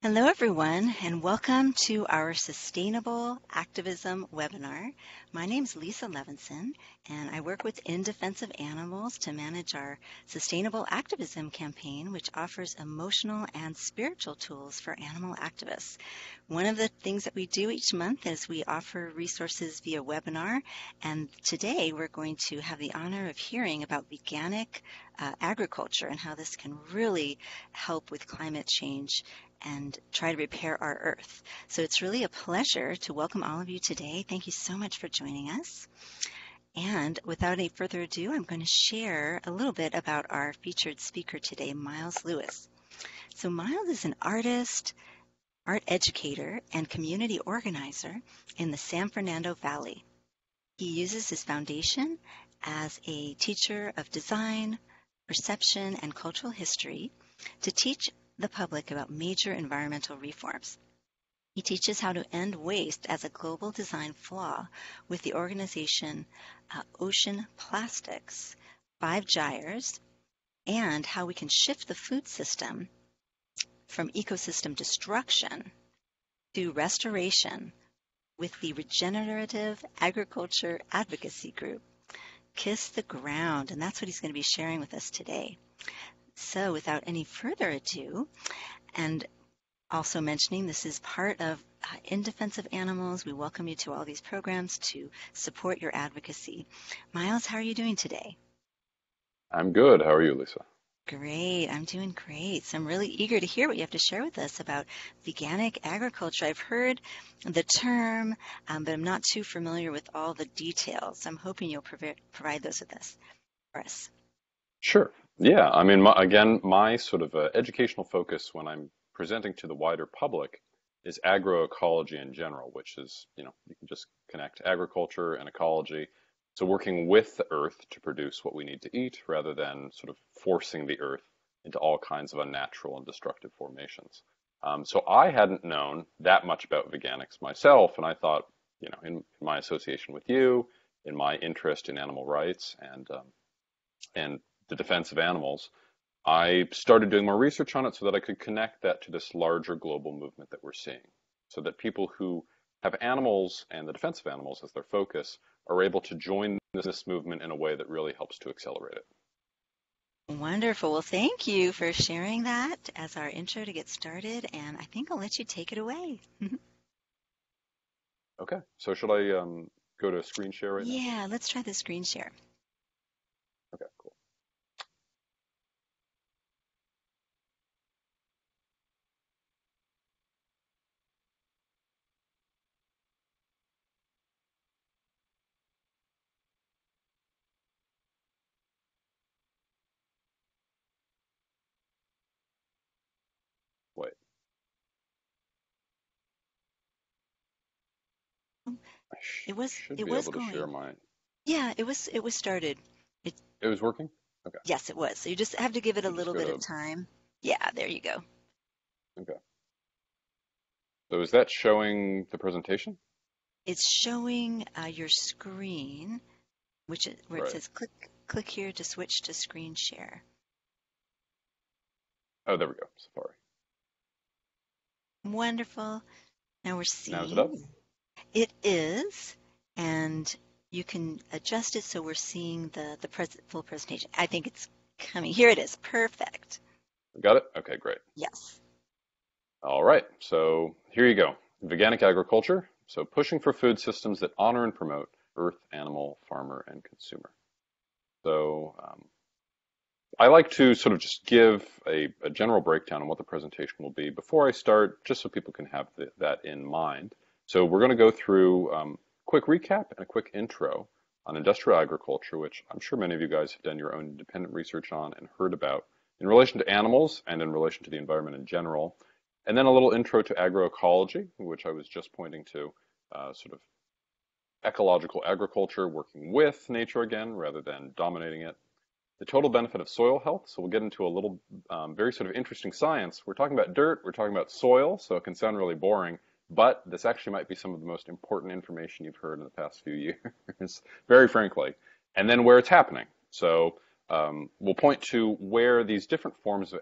Hello, everyone, and welcome to our Sustainable Activism webinar. My name is Lisa Levinson, and I work with In Defense of Animals to manage our Sustainable Activism campaign, which offers emotional and spiritual tools for animal activists. One of the things that we do each month is we offer resources via webinar, and today we're going to have the honor of hearing about veganic agriculture and how this can really help with climate change and try to repair our earth. So it's really a pleasure to welcome all of you today. Thank you so much for joining us. And without any further ado, I'm going to share a little bit about our featured speaker today, Miles Lewis. So Miles is an artist, art educator, and community organizer in the San Fernando Valley. He uses his foundation as a teacher of design, perception, and cultural history to teach the public about major environmental reforms. He teaches how to end waste as a global design flaw with the organization Ocean Plastics, 5 Gyres, and how we can shift the food system from ecosystem destruction to restoration with the Regenerative Agriculture Advocacy Group, Kiss the Ground, and that's what he's going to be sharing with us today. So without any further ado, and also mentioning this is part of In Defense of Animals, we welcome you to all these programs to support your advocacy. Miles, how are you doing today? I'm good. How are you, Lisa? Great, I'm doing great. So I'm really eager to hear what you have to share with us about veganic agriculture. I've heard the term, but I'm not too familiar with all the details. I'm hoping you'll provide those with us for us. Sure. Yeah. I mean, my sort of educational focus when I'm presenting to the wider public is agroecology in general, which is, you can just connect agriculture and ecology. So working with the earth to produce what we need to eat rather than sort of forcing the earth into all kinds of unnatural and destructive formations. So I hadn't known that much about veganics myself, and I thought, in my association with you, in my interest in animal rights and the defense of animals, I started doing more research on it so that I could connect that to this larger global movement that we're seeing, so that people who have animals and the defense of animals as their focus are able to join this movement in a way that really helps to accelerate it. Wonderful. Well, thank you for sharing that as our intro to get started, and I think I'll let you take it away. Okay, so should I go to screen share right now? Yeah, let's try the screen share. Okay, cool. Wait, I It was should it be was able to share going. mine. Yeah, it was started. It It was working? Okay, Yes, it was. So you just have to give it a so just little go bit of to, time. Yeah, there you go. okay. So is that showing the presentation? It's showing your screen, where it Right. says click here to switch to screen share. Oh, there we go, Safari. Wonderful. Now we're Now is it up? seeing it is, and you can adjust it so we're seeing the full presentation. I think it's coming. Here it is. Perfect. Got it? Okay, great. Yes. All right, so here you go. Veganic agriculture. So pushing for food systems that honor and promote earth, animal, farmer, and consumer. So I like to sort of just give a general breakdown on what the presentation will be before I start, just so people can have that in mind. So we're going to go through quick recap and a quick intro on industrial agriculture, which I'm sure many of you guys have done your own independent research on and heard about in relation to animals and in relation to the environment in general. And then a little intro to agroecology, which I was just pointing to, sort of ecological agriculture, working with nature again rather than dominating it. The total benefit of soil health. So we'll get into a little very sort of interesting science. We're talking about dirt, we're talking about soil, so it can sound really boring, but this actually might be some of the most important information you've heard in the past few years, very frankly. And then where it's happening. So we'll point to where these different forms of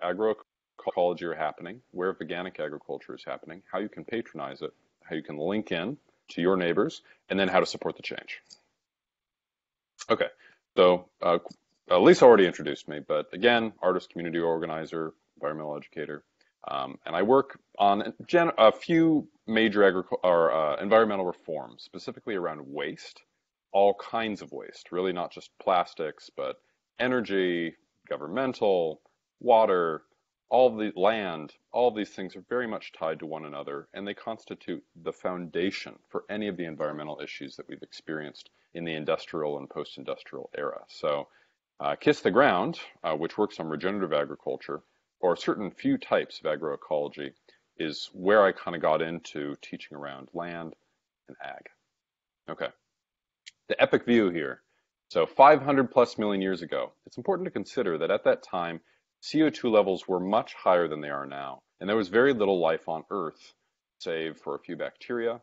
agroecology are happening, where veganic agriculture is happening, how you can patronize it, how you can link in to your neighbors, and then how to support the change. Okay, so Lisa already introduced me, but again, artist, community organizer, environmental educator, and I work on a few major environmental reforms, specifically around waste, all kinds of waste, really not just plastics, but energy, governmental, water, all the land, all these things are very much tied to one another, and they constitute the foundation for any of the environmental issues that we've experienced in the industrial and post-industrial era. So Kiss the Ground, which works on regenerative agriculture, or certain few types of agroecology, is where I kind of got into teaching around land and ag. Okay, the epic view here. So 500 plus million years ago, it's important to consider that at that time, CO2 levels were much higher than they are now, and there was very little life on Earth, save for a few bacteria,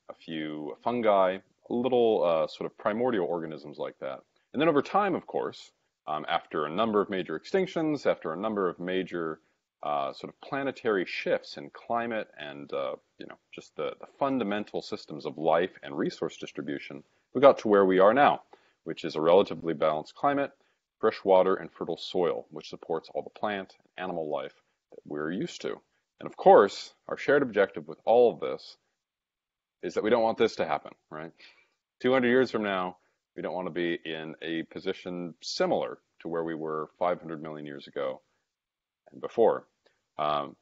a few fungi, little sort of primordial organisms like that. And then over time, of course, after a number of major extinctions, after a number of major sort of planetary shifts in climate and just the fundamental systems of life and resource distribution, we got to where we are now, which is a relatively balanced climate, fresh water, and fertile soil, which supports all the plant and animal life that we're used to. And of course, our shared objective with all of this is that we don't want this to happen, right? 200 years from now, we don't want to be in a position similar to where we were 500 million years ago and before.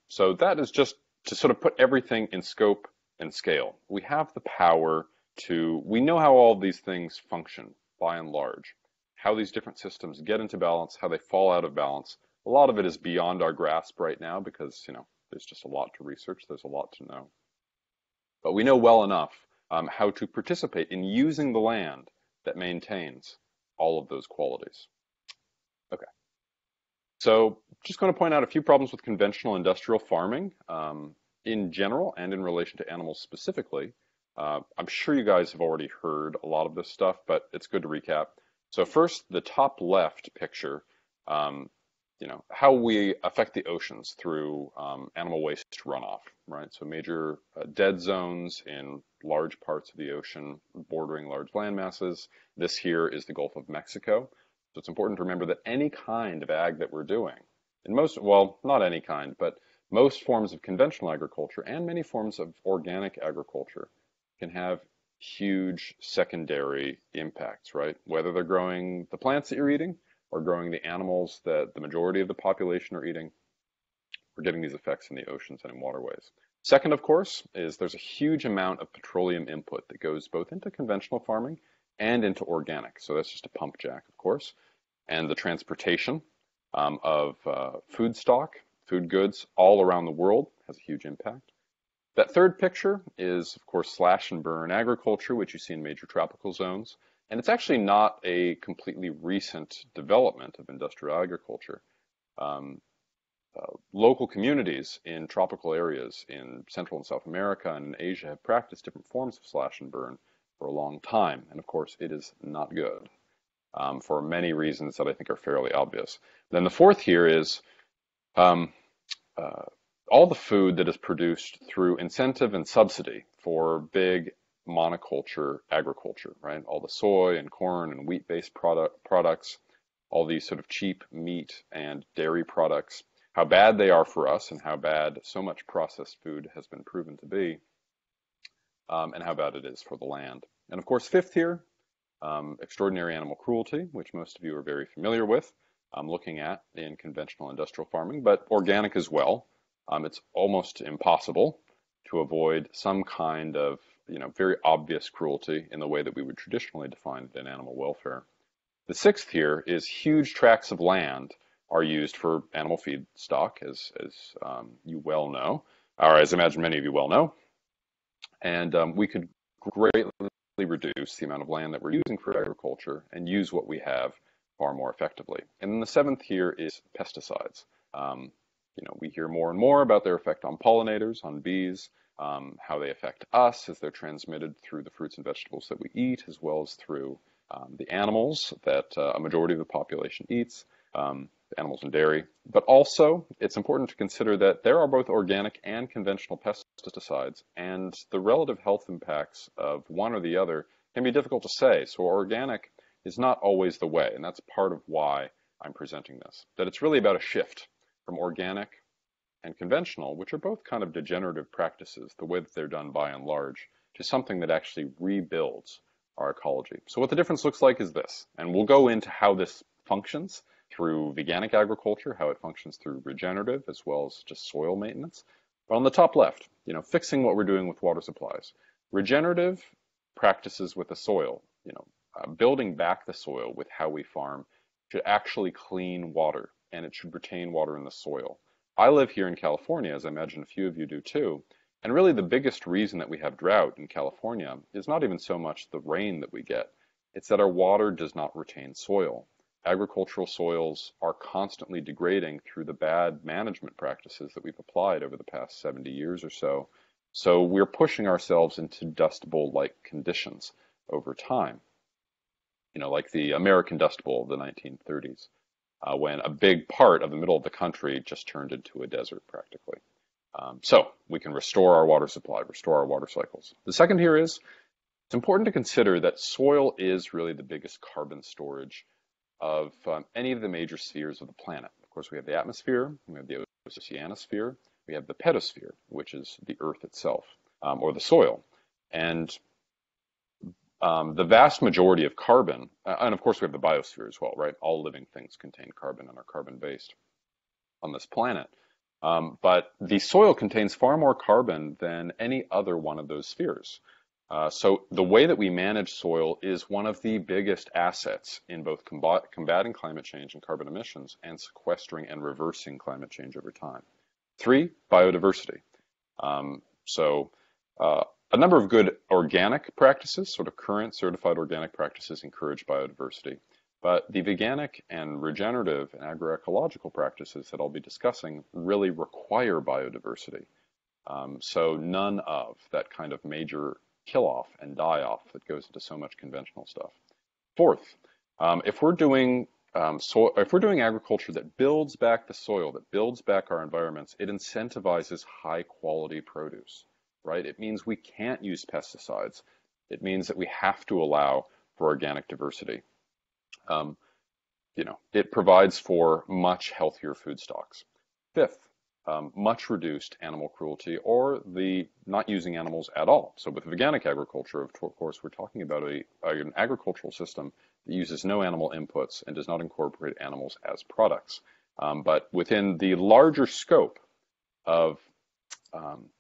So that is just to sort of put everything in scope and scale. We have the power we know how all of these things function by and large, how these different systems get into balance, how they fall out of balance. A lot of it is beyond our grasp right now because, there's just a lot to research, there's a lot to know. But we know well enough how to participate in using the land that maintains all of those qualities. Okay. So just going to point out a few problems with conventional industrial farming in general and in relation to animals specifically. I'm sure you guys have already heard a lot of this stuff, but it's good to recap. So first, the top left picture, how we affect the oceans through animal waste runoff, right? So major dead zones in large parts of the ocean bordering large land masses. This here is the Gulf of Mexico. So it's important to remember that any kind of ag that we're doing, not any kind, but most forms of conventional agriculture and many forms of organic agriculture can have huge secondary impacts, right? Whether they're growing the plants that you're eating or growing the animals that the majority of the population are eating, we're getting these effects in the oceans and in waterways. Second, of course, is there's a huge amount of petroleum input that goes both into conventional farming and into organic. So that's just a pump jack, of course. And the transportation of food stock, food goods all around the world has a huge impact. That third picture is, of course, slash and burn agriculture, which you see in major tropical zones. And it's actually not a completely recent development of industrial agriculture. Local communities in tropical areas in Central and South America and in Asia have practiced different forms of slash and burn for a long time. And of course, it is not good for many reasons that I think are fairly obvious. Then the fourth here is all the food that is produced through incentive and subsidy for big monoculture agriculture, right? All the soy and corn and wheat-based products, all these sort of cheap meat and dairy products, how bad they are for us and how bad so much processed food has been proven to be, and how bad it is for the land. And of course, fifth here, extraordinary animal cruelty, which most of you are very familiar with, looking at in conventional industrial farming, but organic as well. It's almost impossible to avoid some kind of, very obvious cruelty in the way that we would traditionally define it in animal welfare. The sixth here is huge tracts of land are used for animal feed stock, as you well know, or as I imagine many of you well know. And we could greatly reduce the amount of land that we're using for agriculture and use what we have far more effectively. And then the seventh here is pesticides. We hear more and more about their effect on pollinators, on bees, how they affect us as they're transmitted through the fruits and vegetables that we eat, as well as through the animals that a majority of the population eats. animals and dairy. But also, it's important to consider that there are both organic and conventional pesticides, and the relative health impacts of one or the other can be difficult to say. So organic is not always the way, and that's part of why I'm presenting this. That it's really about a shift from organic and conventional, which are both kind of degenerative practices, the way that they're done by and large, to something that actually rebuilds our ecology. So what the difference looks like is this, and we'll go into how this functions through veganic agriculture, how it functions through regenerative, as well as just soil maintenance. But on the top left, fixing what we're doing with water supplies. Regenerative practices with the soil, building back the soil with how we farm should actually clean water, and it should retain water in the soil. I live here in California, as I imagine a few of you do too, and really the biggest reason that we have drought in California is not even so much the rain that we get, it's that our water does not retain soil. Agricultural soils are constantly degrading through the bad management practices that we've applied over the past 70 years or so. So we're pushing ourselves into Dust Bowl-like conditions over time. Like the American Dust Bowl of the 1930s, when a big part of the middle of the country just turned into a desert practically. So we can restore our water supply, restore our water cycles. The second here is, it's important to consider that soil is really the biggest carbon storage of any of the major spheres of the planet. Of course, we have the atmosphere, we have the oceanosphere, we have the pedosphere, which is the earth itself, or the soil. And the vast majority of carbon, and of course we have the biosphere as well, right? All living things contain carbon and are carbon-based on this planet. But the soil contains far more carbon than any other one of those spheres. So the way that we manage soil is one of the biggest assets in both combating climate change and carbon emissions and sequestering and reversing climate change over time. 3, biodiversity. A number of good organic practices, sort of current certified organic practices, encourage biodiversity. But the veganic and regenerative and agroecological practices that I'll be discussing really require biodiversity. So none of that kind of major kill-off and die-off that goes into so much conventional stuff. Fourth, if we're doing agriculture that builds back the soil, that builds back our environments, it incentivizes high-quality produce. Right? It means we can't use pesticides. It means that we have to allow for organic diversity. It provides for much healthier food stocks. Fifth, much reduced animal cruelty or the not using animals at all. So with veganic agriculture, of course, we're talking about an agricultural system that uses no animal inputs and does not incorporate animals as products. But within the larger scope of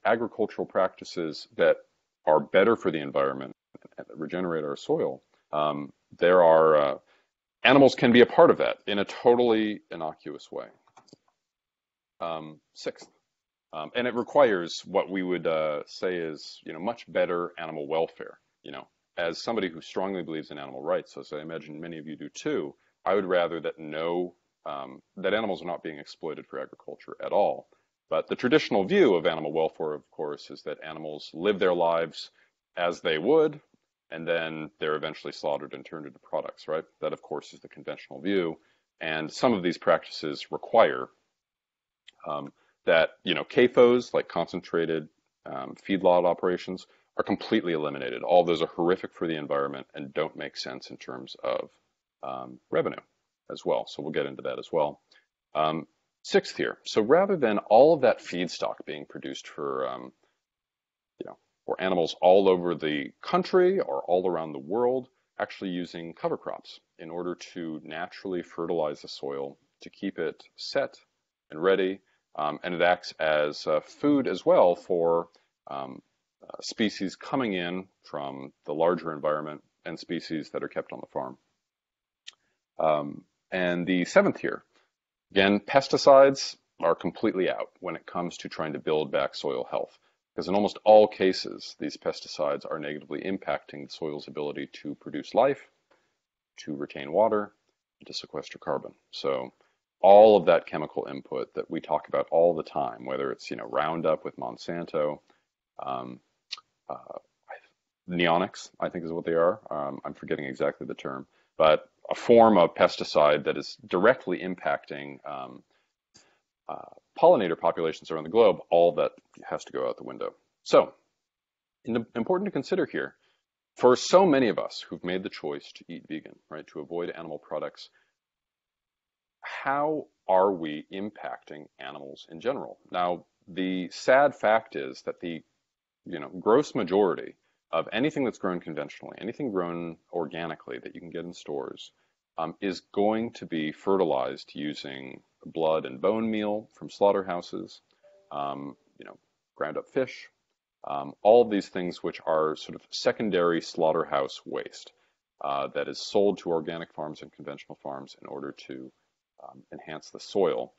agricultural practices that are better for the environment and that regenerate our soil, animals can be a part of that in a totally innocuous way. Sixth, and it requires what we would say is much better animal welfare. As somebody who strongly believes in animal rights, as I imagine many of you do too, I would rather that that animals are not being exploited for agriculture at all. But the traditional view of animal welfare, of course, is that animals live their lives as they would, and then they're eventually slaughtered and turned into products, right? That, of course, is the conventional view. And some of these practices require that, CAFOs, like concentrated feedlot operations, are completely eliminated. All those are horrific for the environment and don't make sense in terms of revenue as well. So we'll get into that as well. Sixth here, so rather than all of that feedstock being produced for animals all over the country or all around the world, actually using cover crops in order to naturally fertilize the soil to keep it set and ready, and it acts as food as well for species coming in from the larger environment and species that are kept on the farm. And the seventh here, again, pesticides are completely out when it comes to trying to build back soil health, because in almost all cases, these pesticides are negatively impacting the soil's ability to produce life, to retain water, and to sequester carbon. So all of that chemical input that we talk about all the time, whether it's Roundup with Monsanto, neonics, I think is what they are. I'm forgetting exactly the term, but a form of pesticide that is directly impacting pollinator populations around the globe, all that has to go out the window. So, important to consider here, for so many of us who've made the choice to eat vegan, right, to avoid animal products, how are we impacting animals in general? Now, the sad fact is that the gross majority of anything that's grown conventionally, anything grown organically that you can get in stores, is going to be fertilized using blood and bone meal from slaughterhouses, ground up fish, all of these things which are sort of secondary slaughterhouse waste that is sold to organic farms and conventional farms in order to enhance the soil.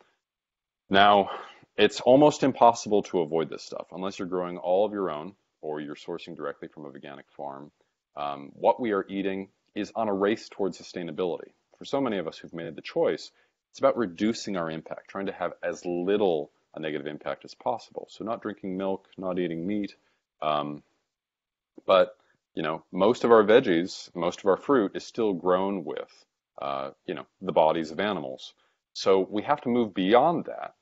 Now, it's almost impossible to avoid this stuff unless you're growing all of your own or you're sourcing directly from a veganic farm. What we are eating is on a race towards sustainability. For so many of us who've made the choice, it's about reducing our impact, trying to have as little a negative impact as possible. So not drinking milk, not eating meat, but most of our veggies, most of our fruit is still grown with the bodies of animals. So we have to move beyond that,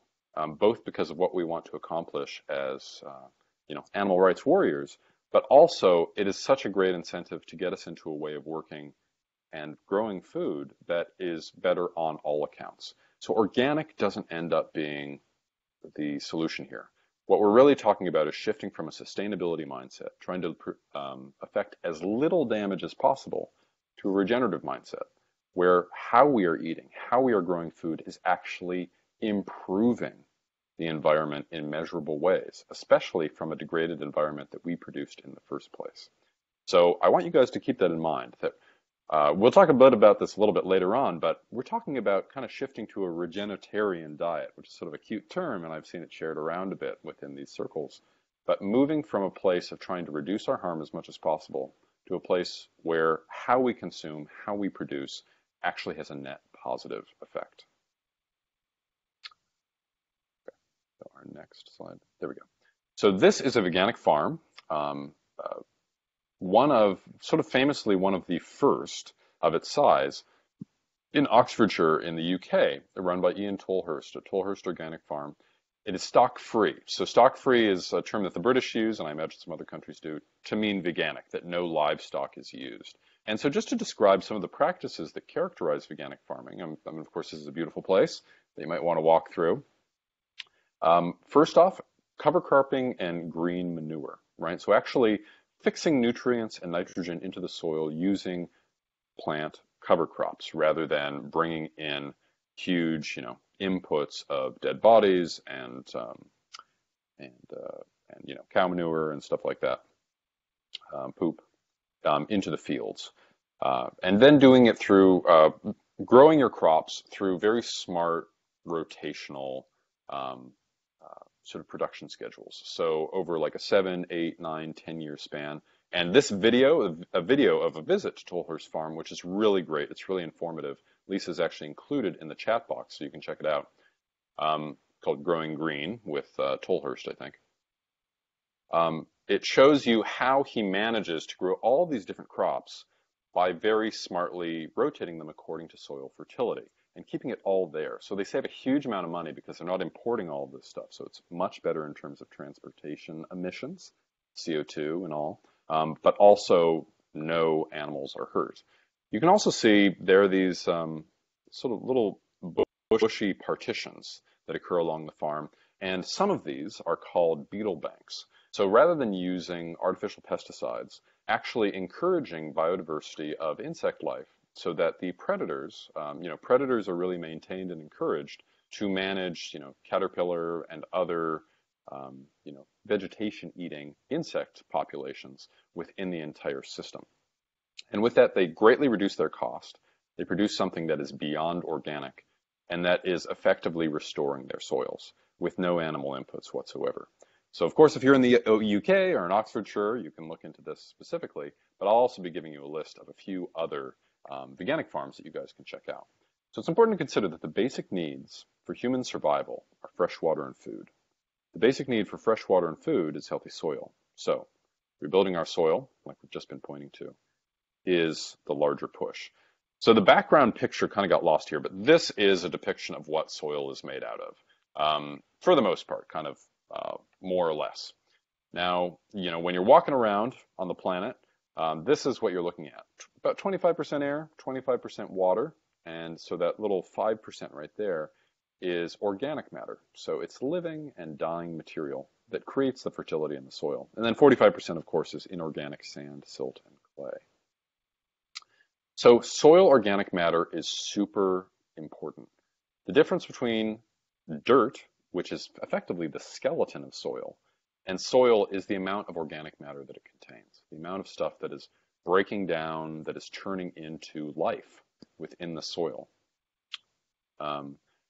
both because of what we want to accomplish as animal rights warriors, but also it is such a great incentive to get us into a way of working and growing food that is better on all accounts. So organic doesn't end up being the solution here. What we're really talking about is shifting from a sustainability mindset, trying to affect as little damage as possible, to a regenerative mindset, where how we are eating, how we are growing food is actually improving the environment in measurable ways, especially from a degraded environment that we produced in the first place. So I want you guys to keep that in mind, that we'll talk a bit about this a little bit later on, but we're talking about kind of shifting to a regenitarian diet, which is sort of a cute term, and I've seen it shared around a bit within these circles. But moving from a place of trying to reduce our harm as much as possible to a place where how we consume, how we produce, actually has a net positive effect. Okay, so our next slide. There we go. So this is a veganic farm. Famously one of the first of its size in Oxfordshire in the UK, run by Ian Tolhurst, a Tolhurst Organic Farm. It is stock-free. So stock-free is a term that the British use, and I imagine some other countries do, to mean veganic, that no livestock is used. And so just to describe some of the practices that characterize veganic farming, of course, this is a beautiful place that you might want to walk through. First off, cover cropping and green manure, right? So actually fixing nutrients and nitrogen into the soil using plant cover crops rather than bringing in huge, inputs of dead bodies and cow manure and stuff like that, poop, into the fields, and then doing it through growing your crops through very smart rotational sort of production schedules. So over like a 7, 8, 9, 10-year span. And this video, a video of a visit to Tolhurst Farm, which is really great. It's really informative. Lisa's actually included in the chat box, so you can check it out, called Growing Green with Tolhurst, I think. It shows you how he manages to grow all these different crops by very smartly rotating them according to soil fertility and keeping it all there. So they save a huge amount of money because they're not importing all of this stuff. So it's much better in terms of transportation emissions, CO2 and all, but also no animals are hurt. You can also see there are these sort of little bushy partitions that occur along the farm, and some of these are called beetle banks. So rather than using artificial pesticides, actually encouraging biodiversity of insect life so that the predators, predators are really maintained and encouraged to manage, caterpillar and other, vegetation-eating insect populations within the entire system. And with that, they greatly reduce their cost. They produce something that is beyond organic and that is effectively restoring their soils with no animal inputs whatsoever. So, of course, if you're in the UK or in Oxfordshire, you can look into this specifically, but I'll also be giving you a list of a few other veganic farms that you guys can check out. So it's important to consider that the basic needs for human survival are fresh water and food. The basic need for fresh water and food is healthy soil. So rebuilding our soil, like we've just been pointing to, is the larger push. So the background picture kind of got lost here, but this is a depiction of what soil is made out of, for the most part, kind of more or less. Now, when you're walking around on the planet, this is what you're looking at. About 25% air, 25% water, and so that little 5% right there is organic matter. So it's living and dying material that creates the fertility in the soil. And then 45%, of course, is inorganic sand, silt, and clay. So soil organic matter is super important. The difference between dirt, which is effectively the skeleton of soil, and soil is the amount of organic matter that it contains, the amount of stuff that is breaking down, that is turning into life within the soil.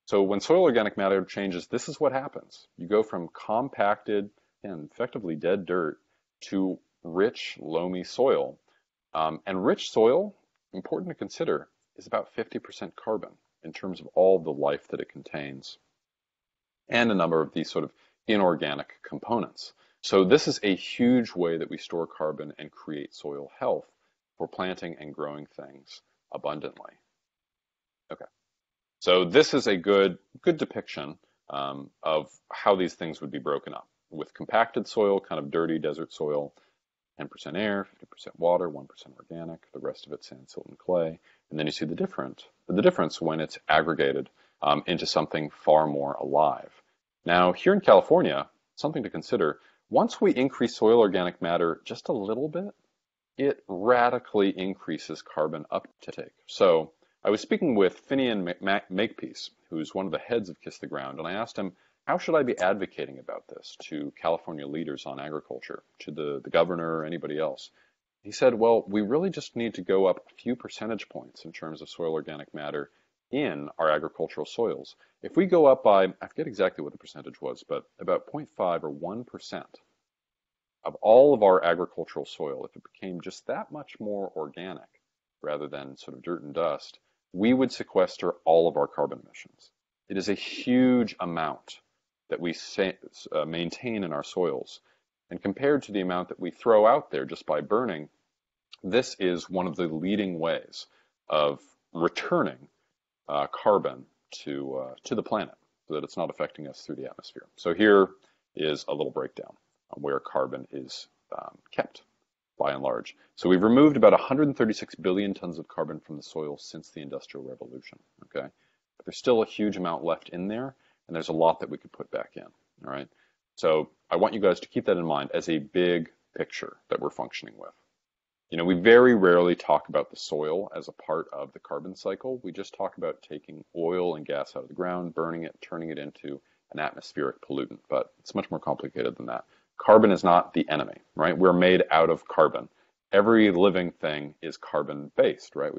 So when soil organic matter changes, this is what happens. You go from compacted and effectively dead dirt to rich, loamy soil. And rich soil, important to consider, is about 50% carbon in terms of all the life that it contains and a number of these sort of inorganic components. So this is a huge way that we store carbon and create soil health for planting and growing things abundantly. Okay, so this is a good depiction of how these things would be broken up. With compacted soil, kind of dirty desert soil, 10% air, 50% water, 1% organic, the rest of it sand, silt, and clay. And then you see the difference when it's aggregated into something far more alive. Now, here in California, something to consider, once we increase soil organic matter just a little bit, it radically increases carbon uptake. So I was speaking with Finian Makepeace, who's one of the heads of Kiss the Ground, and I asked him, how should I be advocating about this to California leaders on agriculture, to the governor or anybody else? He said, well, we really just need to go up a few percentage points in terms of soil organic matter in our agricultural soils. If we go up by, I forget exactly what the percentage was, but about 0.5 or 1% of all of our agricultural soil, if it became just that much more organic rather than sort of dirt and dust, we would sequester all of our carbon emissions. It is a huge amount that we maintain in our soils. And compared to the amount that we throw out there just by burning, this is one of the leading ways of returning carbon to the planet so that it's not affecting us through the atmosphere. So here is a little breakdown on where carbon is kept by and large. So we've removed about 136 billion tons of carbon from the soil since the Industrial Revolution, okay? But there's still a huge amount left in there, and there's a lot that we could put back in, all right? So I want you guys to keep that in mind as a big picture that we're functioning with. We very rarely talk about the soil as a part of the carbon cycle. We just talk about taking oil and gas out of the ground, burning it, turning it into an atmospheric pollutant, but it's much more complicated than that. Carbon is not the enemy, right? We're made out of carbon. Every living thing is carbon-based, right?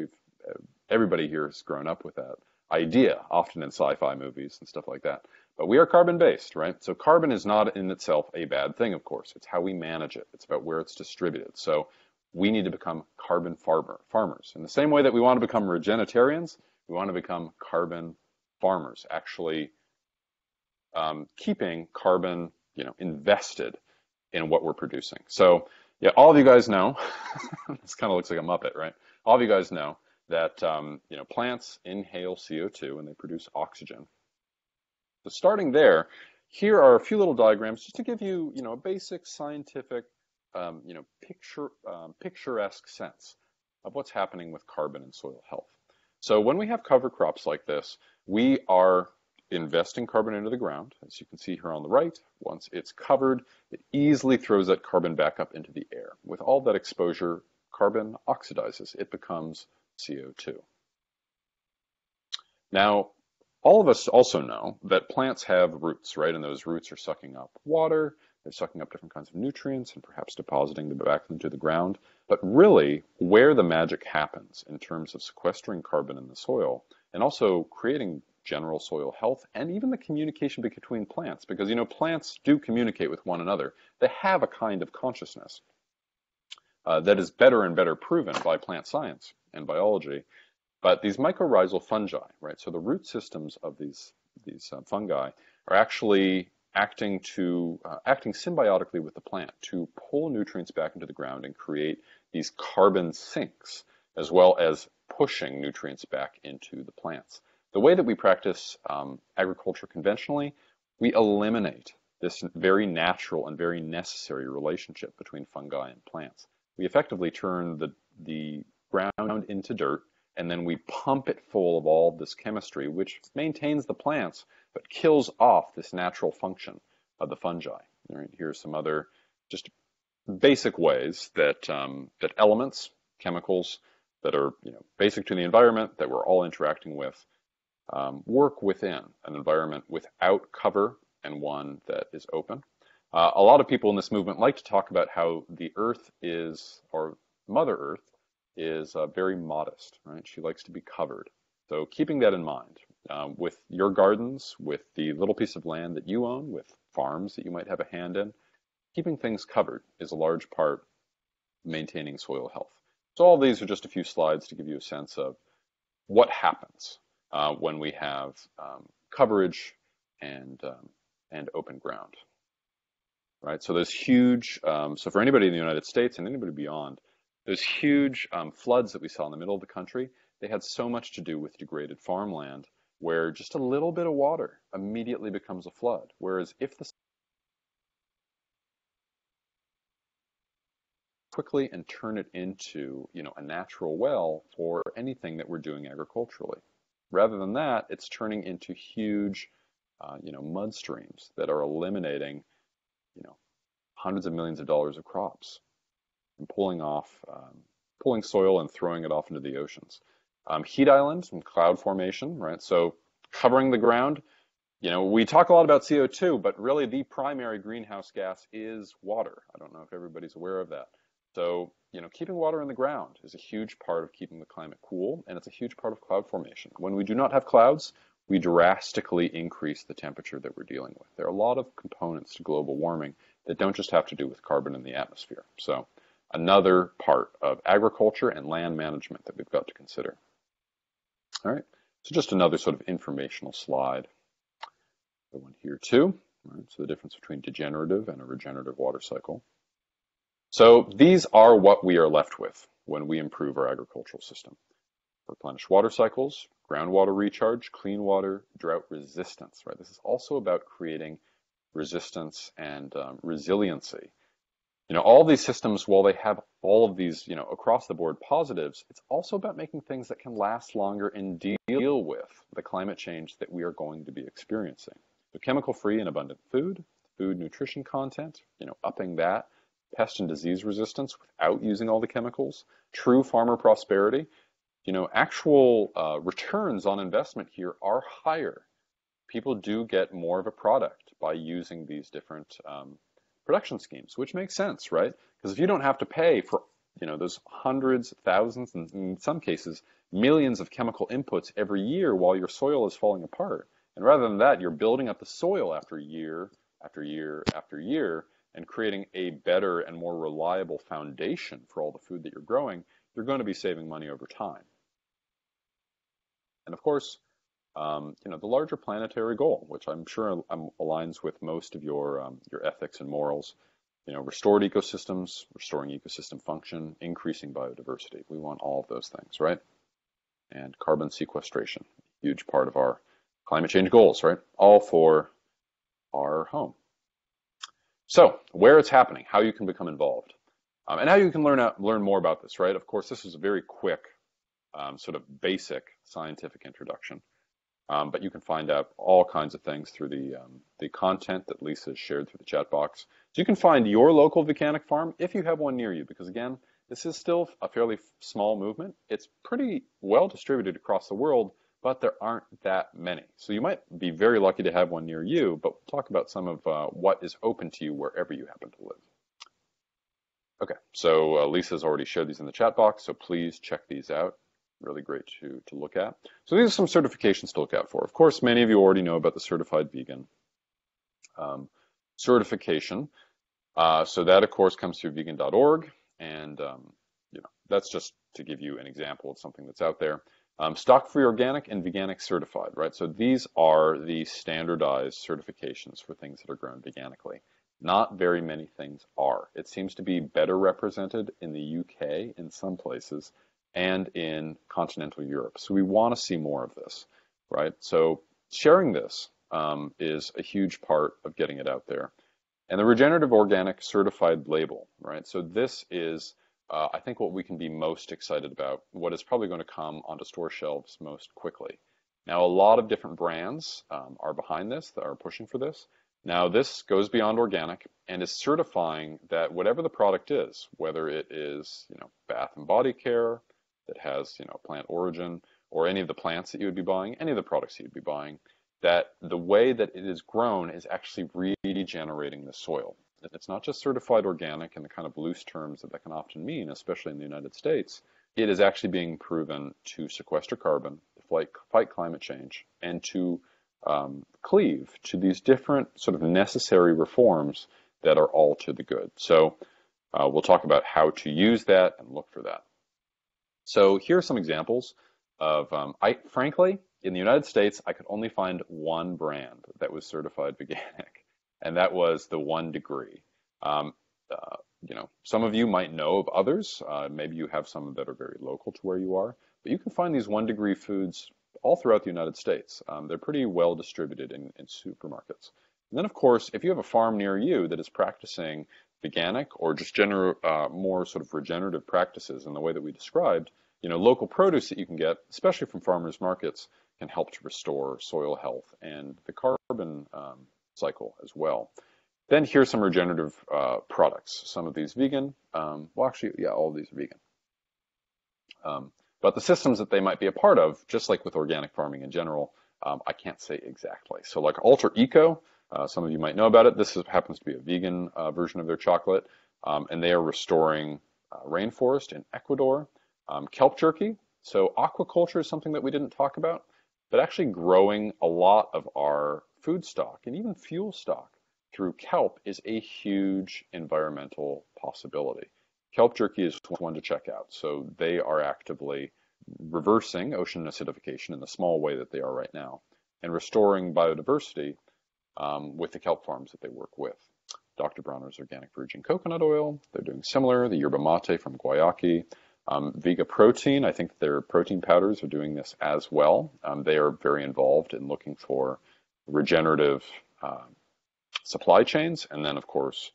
Everybody here has grown up with that idea, often in sci-fi movies and stuff like that. But we are carbon-based, right? So carbon is not in itself a bad thing, of course. It's how we manage it. It's about where it's distributed. So we need to become carbon farmers. In the same way that we want to become regenitarians, we want to become carbon farmers, actually keeping carbon, invested in what we're producing. So yeah, all of you guys know, this kind of looks like a Muppet, right? All of you guys know that plants inhale CO2 and they produce oxygen. So starting there, here are a few little diagrams just to give you, a basic scientific, picturesque sense of what's happening with carbon and soil health. So when we have cover crops like this, we are investing carbon into the ground. As you can see here on the right, once it's covered, it easily throws that carbon back up into the air. With all that exposure, carbon oxidizes. It becomes CO2. Now, all of us also know that plants have roots, right? And those roots are sucking up water, they're sucking up different kinds of nutrients and perhaps depositing them back into the ground. But really, where the magic happens in terms of sequestering carbon in the soil and also creating general soil health and even the communication between plants, because plants do communicate with one another. They have a kind of consciousness that is better and better proven by plant science and biology. But these mycorrhizal fungi, right? So the root systems of these fungi are actually acting symbiotically with the plant to pull nutrients back into the ground and create these carbon sinks, as well as pushing nutrients back into the plants. The way that we practice agriculture conventionally, we eliminate this very natural and very necessary relationship between fungi and plants. We effectively turn the ground into dirt, and then we pump it full of all this chemistry, which maintains the plants, but kills off this natural function of the fungi. All right, here's some other just basic ways that that elements, chemicals that are basic to the environment that we're all interacting with, work within an environment without cover and one that is open. A lot of people in this movement like to talk about how the Earth is, or Mother Earth, is very modest, right? She likes to be covered. So keeping that in mind, with your gardens, with the little piece of land that you own, with farms that you might have a hand in, keeping things covered is a large part of maintaining soil health. So all these are just a few slides to give you a sense of what happens when we have coverage and open ground, right? So those huge, so for anybody in the United States and anybody beyond, those huge floods that we saw in the middle of the country, they had so much to do with degraded farmland, where just a little bit of water immediately becomes a flood. Whereas if the quickly and turn it into a natural well for anything that we're doing agriculturally. Rather than that, it's turning into huge mud streams that are eliminating hundreds of millions of dollars of crops and pulling soil and throwing it off into the oceans. Heat islands and cloud formation, right? So covering the ground. We talk a lot about CO2, but really the primary greenhouse gas is water. I don't know if everybody's aware of that. So, keeping water in the ground is a huge part of keeping the climate cool, and it's a huge part of cloud formation. When we do not have clouds, we drastically increase the temperature that we're dealing with. There are a lot of components to global warming that don't just have to do with carbon in the atmosphere. So, another part of agriculture and land management that we've got to consider. All right, so just another sort of informational slide. The one here too. All right, so the difference between degenerative and a regenerative water cycle. So these are what we are left with when we improve our agricultural system. Replenished water cycles, groundwater recharge, clean water, drought resistance, right? This is also about creating resistance and resiliency. All these systems, while they have all of these, across the board positives, it's also about making things that can last longer and deal with the climate change that we are going to be experiencing. So chemical-free and abundant food nutrition content, upping that, pest and disease resistance without using all the chemicals, true farmer prosperity. Actual returns on investment here are higher. People do get more of a product by using these different production schemes, which makes sense, right? Because if you don't have to pay for, those hundreds, thousands, and in some cases, millions of chemical inputs every year while your soil is falling apart. And rather than that, you're building up the soil after year, after year, after year, and creating a better and more reliable foundation for all the food that you're growing, you're going to be saving money over time. And of course, the larger planetary goal, which I'm sure aligns with most of your ethics and morals, restored ecosystems, restoring ecosystem function, increasing biodiversity. We want all of those things, right? And carbon sequestration, huge part of our climate change goals, right? All for our home. So where it's happening, how you can become involved, and how you can learn more about this, right? Of course, this is a very quick, sort of basic scientific introduction, but you can find out all kinds of things through the content that Lisa has shared through the chat box. So you can find your local Veganic farm if you have one near you, because again, this is still a fairly small movement. It's pretty well distributed across the world, but there aren't that many. So you might be very lucky to have one near you, but we'll talk about some of what is open to you wherever you happen to live. Okay, so Lisa's already shared these in the chat box, so please check these out. Really great to look at. So these are some certifications to look out for. Of course, many of you already know about the Certified Vegan certification. So that, of course, comes through vegan.org, and that's just to give you an example of something that's out there. Stock-free organic and veganic certified, right? So these are the standardized certifications for things that are grown veganically. Not very many things are. It seems to be better represented in the UK in some places and in continental Europe. So we want to see more of this, right? So sharing this is a huge part of getting it out there. And the regenerative organic certified label, right? So this is, I think, what we can be most excited about, what is probably going to come onto store shelves most quickly. Now, a lot of different brands are behind this, that are pushing for this. Now, this goes beyond organic and is certifying that whatever the product is, whether it is, bath and body care that has, plant origin, or any of the plants that you would be buying, any of the products you'd be buying, that the way that it is grown is actually regenerating the soil. It's not just certified organic in the kind of loose terms that can often mean, especially in the United States. It is actually being proven to sequester carbon, to fight climate change, and to cleave to these different sort of necessary reforms that are all to the good. So we'll talk about how to use that and look for that. So here are some examples of, frankly, in the United States, I could only find one brand that was certified veganic, and that was the 1 Degree. Some of you might know of others. Maybe you have some that are very local to where you are, but you can find these 1 Degree foods all throughout the United States. They're pretty well distributed in supermarkets. And then, of course, if you have a farm near you that is practicing veganic or just more sort of regenerative practices in the way that we described, local produce that you can get, especially from farmers markets, can help to restore soil health and the carbon cycle as well. Then here's some regenerative products. Some of these vegan. All of these are vegan. But the systems that they might be a part of, just like with organic farming in general, I can't say exactly. So like Alter Eco, some of you might know about it. This happens to be a vegan version of their chocolate, and they are restoring rainforest in Ecuador. Kelp jerky. So aquaculture is something that we didn't talk about, but actually growing a lot of our food stock and even fuel stock through kelp is a huge environmental possibility. Kelp jerky is one to check out. So they are actively reversing ocean acidification in the small way that they are right now and restoring biodiversity with the kelp farms that they work with. Dr. Bronner's organic virgin coconut oil, they're doing similar. The yerba mate from Guayaki. Vega Protein, I think their protein powders are doing this as well. They are very involved in looking for regenerative supply chains, and then, of course,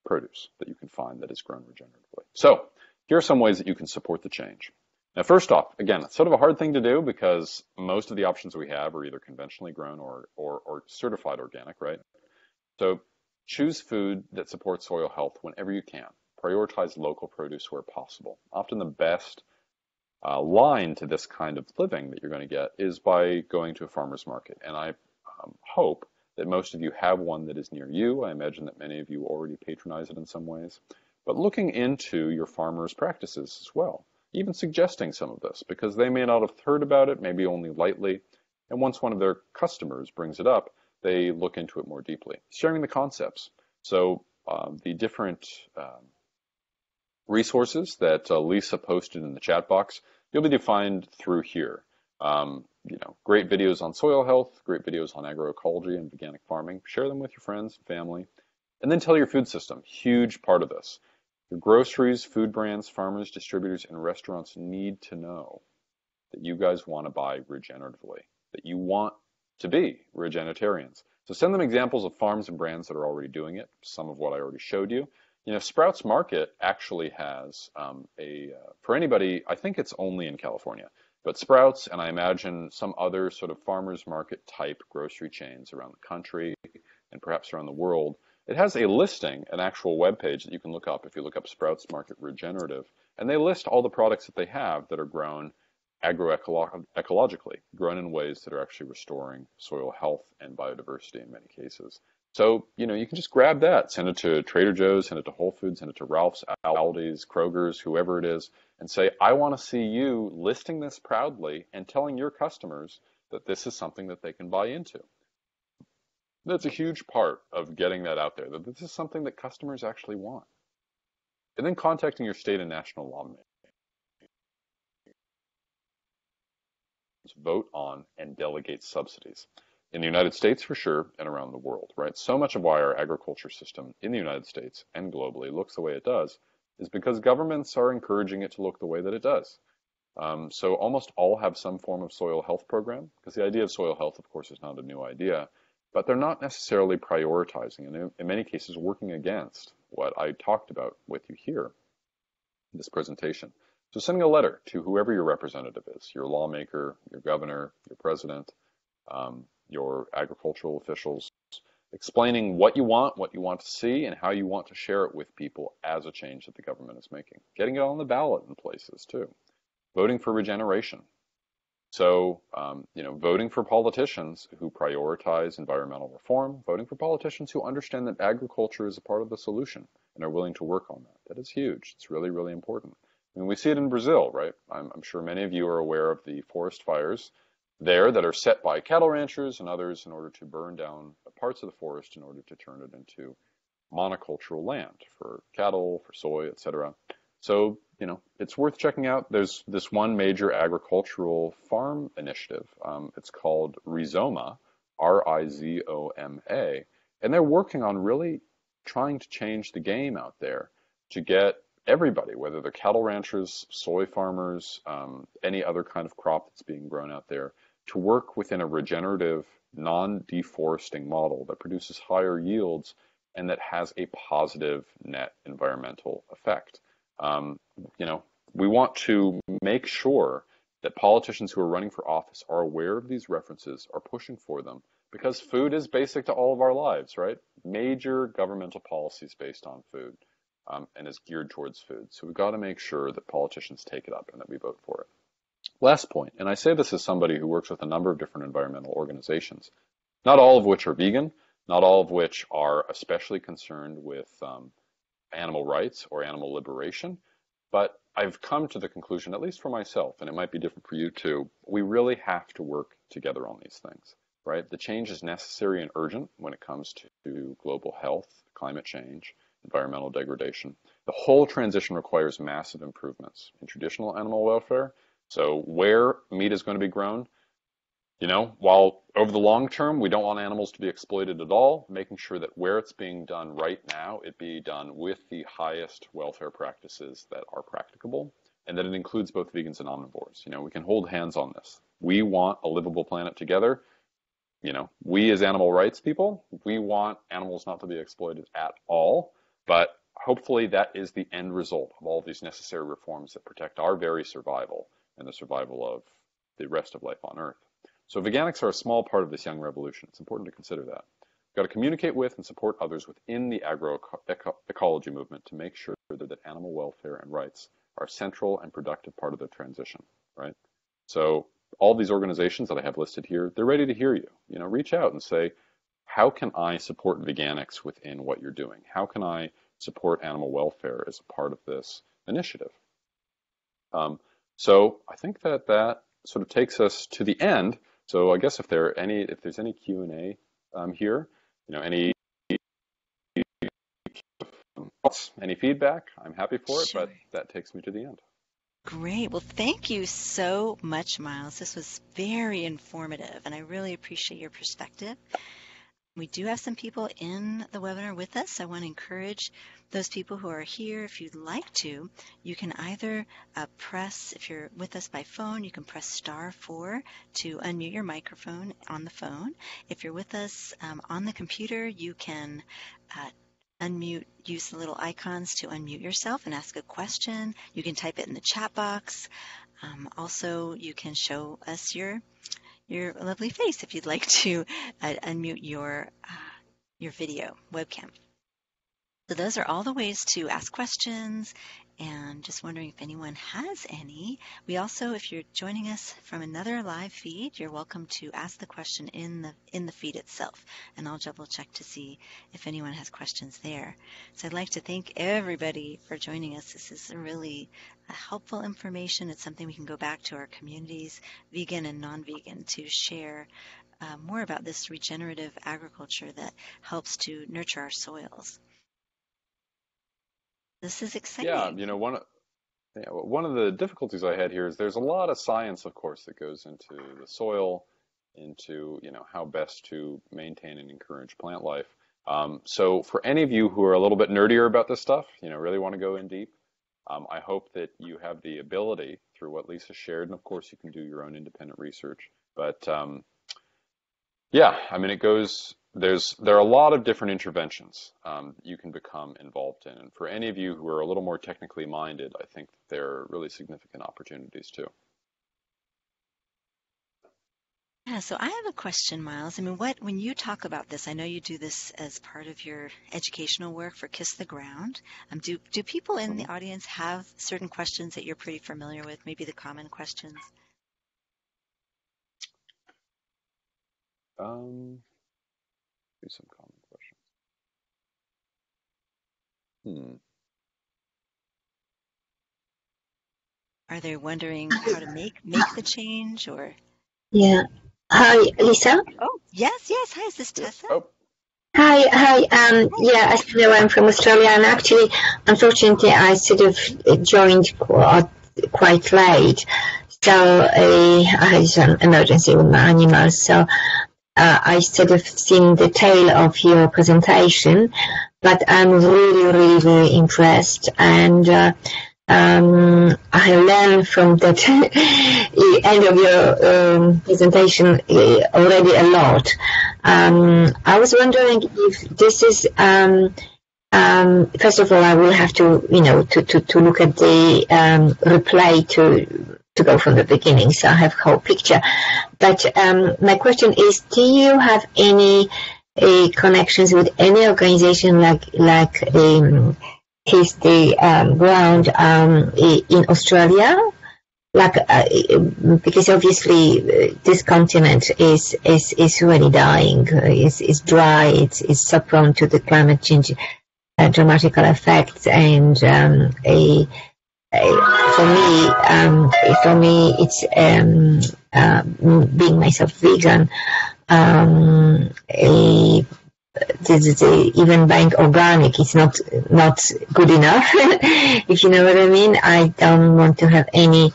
produce that you can find that is grown regeneratively. So here are some ways that you can support the change. Now, first off, again, it's sort of a hard thing to do because most of the options we have are either conventionally grown or certified organic, right? So choose food that supports soil health whenever you can. Prioritize local produce where possible. Often the best line to this kind of living that you're going to get is by going to a farmer's market. And I hope that most of you have one that is near you. I imagine that many of you already patronize it in some ways. But looking into your farmers' practices as well, even suggesting some of this, because they may not have heard about it, maybe only lightly. And once one of their customers brings it up, they look into it more deeply. Sharing the concepts. So the different resources that Lisa posted in the chat box, you'll be able to find through here. Great videos on soil health, great videos on agroecology and veganic farming. Share them with your friends and family. And then tell your food system, huge part of this. Your groceries, food brands, farmers, distributors, and restaurants need to know that you guys want to buy regeneratively, that you want to be regenitarians. So send them examples of farms and brands that are already doing it, some of what I already showed you. Sprouts Market actually has for anybody, I think it's only in California, but Sprouts, and I imagine some other sort of farmers market type grocery chains around the country and perhaps around the world, it has a listing, an actual web page that you can look up if you look up Sprouts Market Regenerative, and they list all the products that they have that are grown agroecologically, grown in ways that are actually restoring soil health and biodiversity in many cases. So, you can just grab that, send it to Trader Joe's, send it to Whole Foods, send it to Ralph's, Aldi's, Kroger's, whoever it is, and say, I want to see you listing this proudly and telling your customers that this is something that they can buy into. That's a huge part of getting that out there, that this is something that customers actually want. And then contacting your state and national lawmakers. vote on and delegate subsidies. In the United States, for sure, and around the world, right? So much of why our agriculture system in the United States and globally looks the way it does is because governments are encouraging it to look the way that it does. So almost all have some form of soil health program, because the idea of soil health, of course, is not a new idea, but they're not necessarily prioritizing, and in many cases working against what I talked about with you here in this presentation. So sending a letter to whoever your representative is, your lawmaker, your governor, your president, your agricultural officials, explaining what you want to see, and how you want to share it with people as a change that the government is making. Getting it on the ballot in places too. Voting for regeneration. So, voting for politicians who prioritize environmental reform, voting for politicians who understand that agriculture is a part of the solution and are willing to work on that. That is huge. It's really, really important. I mean, we see it in Brazil, right? I'm sure many of you are aware of the forest fires there that are set by cattle ranchers and others in order to burn down parts of the forest in order to turn it into monocultural land for cattle, for soy, etc. So, it's worth checking out. There's this one major agricultural farm initiative. It's called Rizoma, Rizoma, and they're working on really trying to change the game out there to get everybody, whether they're cattle ranchers, soy farmers, any other kind of crop that's being grown out there, to work within a regenerative, non-deforesting model that produces higher yields and that has a positive net environmental effect. We want to make sure that politicians who are running for office are aware of these references, are pushing for them, because food is basic to all of our lives, right? Major governmental policies based on food and is geared towards food. So we've got to make sure that politicians take it up and that we vote for it. Last point, and I say this as somebody who works with a number of different environmental organizations, not all of which are vegan, not all of which are especially concerned with animal rights or animal liberation, but I've come to the conclusion, at least for myself, and it might be different for you too, we really have to work together on these things, right? The change is necessary and urgent when it comes to global health, climate change, environmental degradation. The whole transition requires massive improvements in traditional animal welfare. So where meat is going to be grown, while over the long term, we don't want animals to be exploited at all, making sure that where it's being done right now, it be done with the highest welfare practices that are practicable, and that it includes both vegans and omnivores. We can hold hands on this. We want a livable planet together. We as animal rights people, we want animals not to be exploited at all, but hopefully that is the end result of all these necessary reforms that protect our very survival and the survival of the rest of life on Earth. So veganics are a small part of this young revolution. It's important to consider that. We've got to communicate with and support others within the agroecology movement to make sure that animal welfare and rights are a central and productive part of the transition, right? So all these organizations that I have listed here, they're ready to hear you. Reach out and say, how can I support veganics within what you're doing? How can I support animal welfare as a part of this initiative? So I think that sort of takes us to the end. So I guess if there's any Q&A here, any thoughts, any feedback, I'm happy for it, Sure. but that takes me to the end. Great. Well, thank you so much, Miles. This was very informative, and I really appreciate your perspective. We do have some people in the webinar with us. I want to encourage those people who are here, if you'd like to, you can either press, if you're with us by phone, you can press *4 to unmute your microphone on the phone. If you're with us on the computer, you can unmute, use the little icons to unmute yourself and ask a question. You can type it in the chat box. Also, you can show us your lovely face if you'd like to unmute your video webcam. So those are all the ways to ask questions, and just wondering if anyone has any. We also, if you're joining us from another live feed, you're welcome to ask the question in the feed itself, and I'll double check to see if anyone has questions there. So I'd like to thank everybody for joining us. This is really helpful information. It's something we can go back to our communities, vegan and non-vegan, to share more about this regenerative agriculture that helps to nurture our soils. This is exciting. Yeah, Yeah, well, one of the difficulties I had here is there's a lot of science, of course, that goes into the soil, into, how best to maintain and encourage plant life. So for any of you who are a little bit nerdier about this stuff, really want to go in deep, I hope that you have the ability through what Lisa shared, and of course you can do your own independent research. But yeah, I mean, there are a lot of different interventions you can become involved in. And for any of you who are a little more technically minded, I think that there are really significant opportunities too. Yeah, so I have a question, Miles. I mean, when you talk about this, I know you do this as part of your educational work for Kiss the Ground. Do people in the Hmm. audience have certain questions that you're pretty familiar with, maybe the common questions? Do some common questions. Hmm. Are they wondering how to make the change or? Yeah. Hi, Lisa. Oh, yes, yes. Hi, is this Yep. Tessa? Oh. Hi, hi. Hi. Yeah, as you know, I'm from Australia, and actually, unfortunately, I sort of joined quite late. So I had some emergency with my animals. So I sort of seen the tail of your presentation, but I'm really, really, very impressed. And I learned from that end of your presentation already a lot. I was wondering if this is, first of all, I will have to, to look at the replay to go from the beginning, so I have whole picture. But my question is, do you have any connections with any organization like Kiss the Ground in Australia? Like because obviously this continent is really dying. Is dry. It's so prone to the climate change dramatical effects, and for me, it's being myself vegan. Even buying organic is not good enough. If you know what I mean. I don't want to have any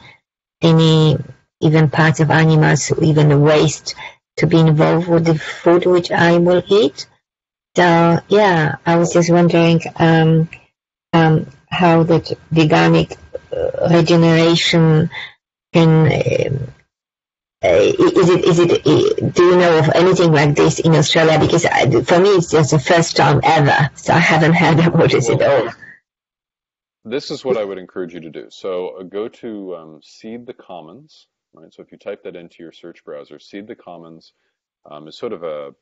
even parts of animals, even the waste, to be involved with the food which I will eat. So yeah, I was just wondering how that veganic regeneration can. Do you know of anything like this in Australia? Because for me, it's just the first time ever, so I haven't heard about it at all. This is what I would encourage you to do. So go to Seed the Commons, right? So if you type that into your search browser, Seed the Commons is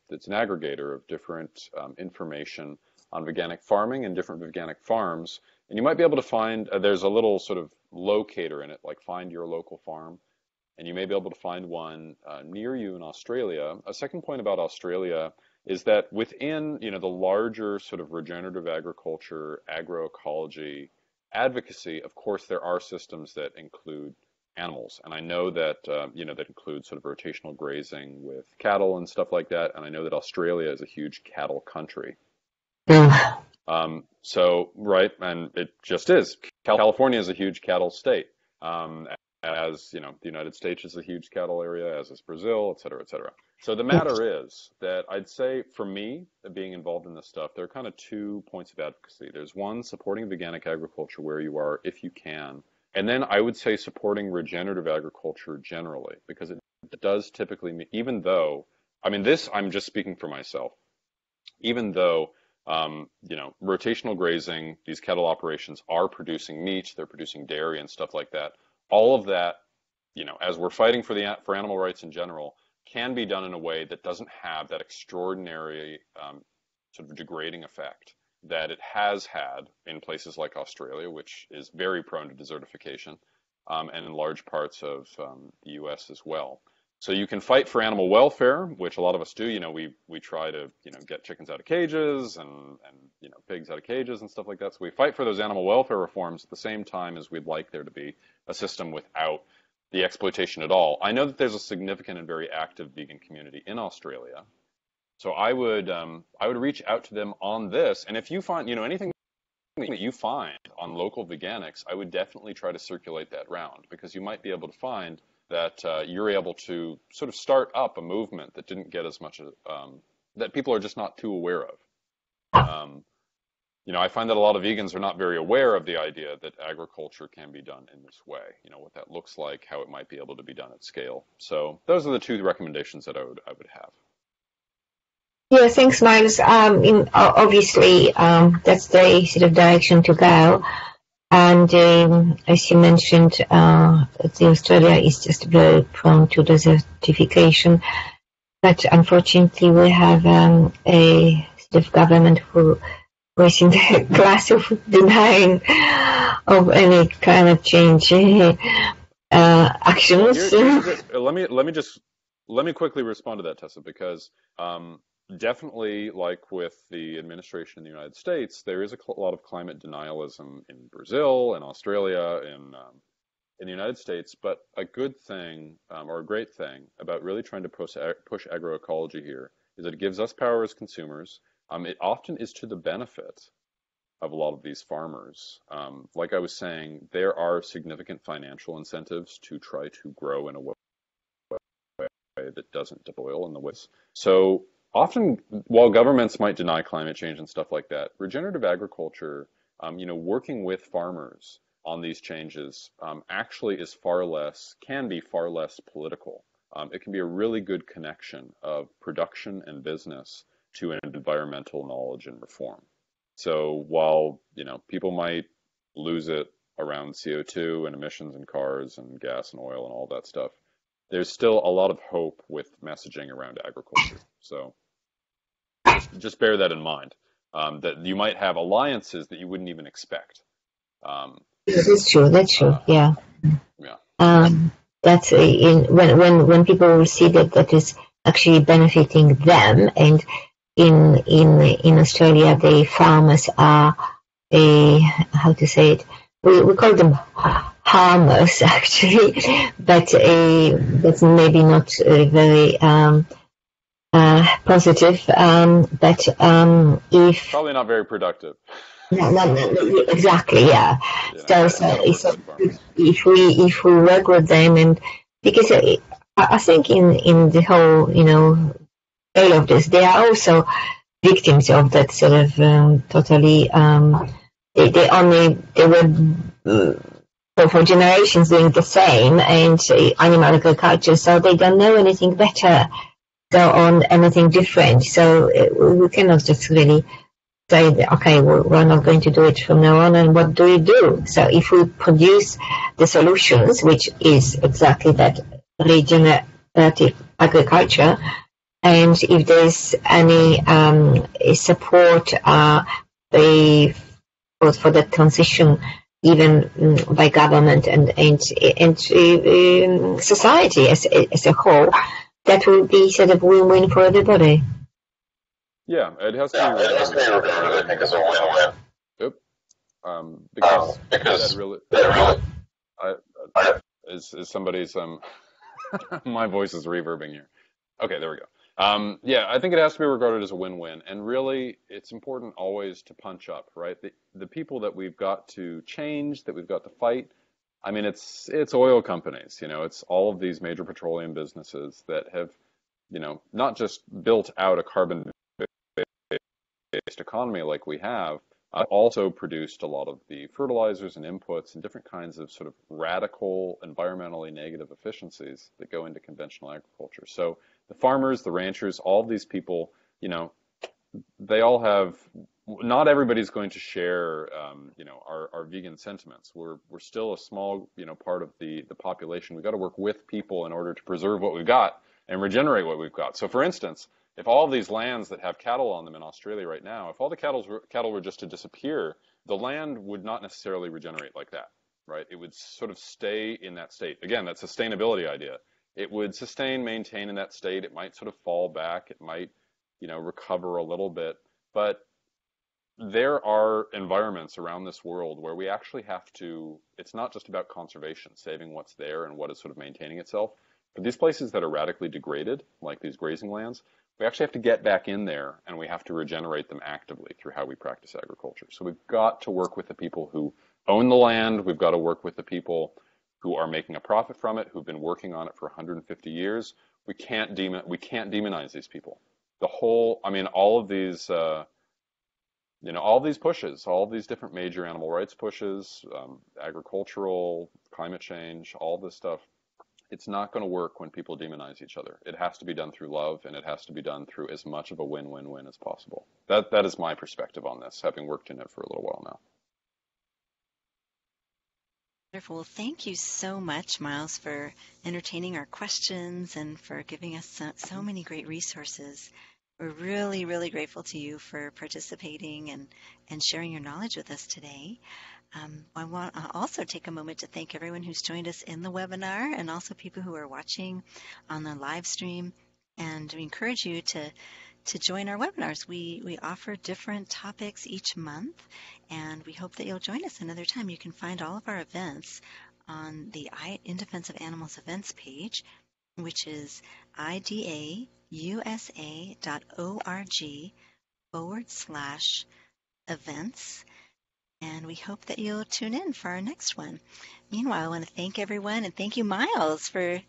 it's an aggregator of different information on veganic farming and different veganic farms. And you might be able to find, there's a little sort of locator in it, like find your local farm. And you may be able to find one near you in Australia. A second point about Australia is that within, the larger sort of regenerative agriculture, agroecology, advocacy, of course, there are systems that include animals. And I know that, that includes sort of rotational grazing with cattle and stuff like that. And I know that Australia is a huge cattle country. Right, and it just is. California is a huge cattle state. As the United States is a huge cattle area, as is Brazil, et cetera, et cetera. So the matter is that I'd say for me, being involved in this stuff, there are kind of 2 points of advocacy. There's one, supporting veganic agriculture where you are, if you can. And then I would say supporting regenerative agriculture generally, because it does typically mean, even though, I mean, I'm just speaking for myself, even though rotational grazing, these cattle operations are producing meat, they're producing dairy and stuff like that. All of that, as we're fighting for animal rights in general, can be done in a way that doesn't have that extraordinary sort of degrading effect that it has had in places like Australia, which is very prone to desertification, and in large parts of the U.S. as well. So you can fight for animal welfare, which a lot of us do. We try to get chickens out of cages and pigs out of cages and stuff like that. So we fight for those animal welfare reforms at the same time as we'd like there to be a system without the exploitation at all. I know that there's a significant and very active vegan community in Australia. So I would reach out to them on this. And if you find anything that you find on local veganics, I would definitely try to circulate that round, because you might be able to find that you're able to sort of start up a movement that didn't get as much that people are just not too aware of. I find that a lot of vegans are not very aware of the idea that agriculture can be done in this way, what that looks like, how it might be able to be done at scale. So those are the two recommendations that I would have. Yeah, thanks, Miles. Obviously, that's the sort of direction to go. And as you mentioned, Australia is just very prone to desertification. But unfortunately, we have a sort of government who is in the class of denying of any climate change actions. Let me quickly respond to that, Tessa, because definitely, like with the administration in the United States, there is a lot of climate denialism in Brazil and Australia, in the United States. But a good thing, or a great thing, about really trying to push agroecology here is that it gives us power as consumers. It often is to the benefit of a lot of these farmers. Like I was saying, there are significant financial incentives to try to grow in a way that doesn't deboil in the woods. So often, while governments might deny climate change and stuff like that, regenerative agriculture, working with farmers on these changes, actually can be far less political. It can be a really good connection of production and business to an environmental knowledge and reform. So while, people might lose it around CO2 and emissions in cars and gas and oil and all that stuff, there's still a lot of hope with messaging around agriculture. So just bear that in mind, that you might have alliances that you wouldn't even expect. That's true. Yeah. Yeah. That's when people will see that is actually benefiting them. And in Australia, the farmers are how to say it? We call them harmers, actually, but that's maybe not very positive. But if probably not very productive. No, exactly, yeah. So if we work with them, and because I think in the whole all of this, they are also victims of that sort of totally. They were for generations doing the same and animal agriculture, so they don't know anything better, on anything different. So we cannot just really say, okay, we're not going to do it from now on, and what do we do? So if we produce the solutions, which is exactly that regenerative agriculture, and if there's any support for the transition, even by government and society as a whole, that will be sort of win-win for everybody. Yeah, it has to be regarded, I think, as a win-win. Yep. Because that really, is somebody's my voice is reverbing here. Okay, there we go. Yeah, I think it has to be regarded as a win-win, and really, it's important always to punch up, right? The people that we've got to change, that we've got to fight. I mean, it's oil companies, it's all of these major petroleum businesses that have, not just built out a carbon-based economy like we have, also produced a lot of the fertilizers and inputs and different kinds of sort of radical, environmentally negative efficiencies that go into conventional agriculture. So the farmers, the ranchers, all of these people, they all have. Not everybody's going to share, our vegan sentiments. We're still a small, part of the population. We've got to work with people in order to preserve what we've got and regenerate what we've got. So, for instance, if all of these lands that have cattle on them in Australia right now, if all the cattle were just to disappear, the land would not necessarily regenerate like that, right? It would sort of stay in that state. Again, that sustainability idea. It would maintain in that state. It might sort of fall back. It might, recover a little bit, but there are environments around this world where we actually have to, it's not just about conservation, saving what's there and what is sort of maintaining itself, but these places that are radically degraded, like these grazing lands, we actually have to get back in there, and we have to regenerate them actively through how we practice agriculture. So we've got to work with the people who own the land. We've got to work with the people who are making a profit from it, who've been working on it for 150 years. We can't demonize these people. All of these, all these pushes, all these different major animal rights pushes, agricultural, climate change, all this stuff, it's not going to work when people demonize each other. It has to be done through love, and it has to be done through as much of a win-win-win as possible. That is my perspective on this, having worked in it for a little while now. Wonderful. Well, thank you so much, Miles, for entertaining our questions and for giving us so many great resources. We're really, really grateful to you for participating and sharing your knowledge with us today. I want to also take a moment to thank everyone who's joined us in the webinar and also people who are watching on the live stream. And we encourage you to join our webinars. We offer different topics each month, and we hope that you'll join us another time. You can find all of our events on the In Defense of Animals events page, which is idausa.org/events. And we hope that you'll tune in for our next one. Meanwhile, I want to thank everyone, and thank you, Miles, for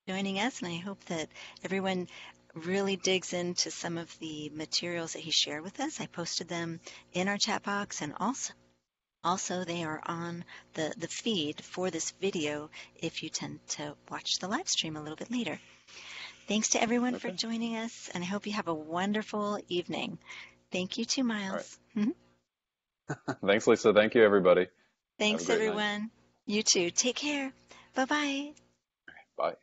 joining us. And I hope that everyone really digs into some of the materials that he shared with us. I posted them in our chat box, and also they are on the feed for this video if you tend to watch the live stream a little bit later. Thanks to everyone for joining us, and I hope you have a wonderful evening. Thank you too, Miles. Thanks, Lisa. Thank you, everybody. Thanks, everyone. Night. You too. Take care. Bye-bye. Bye.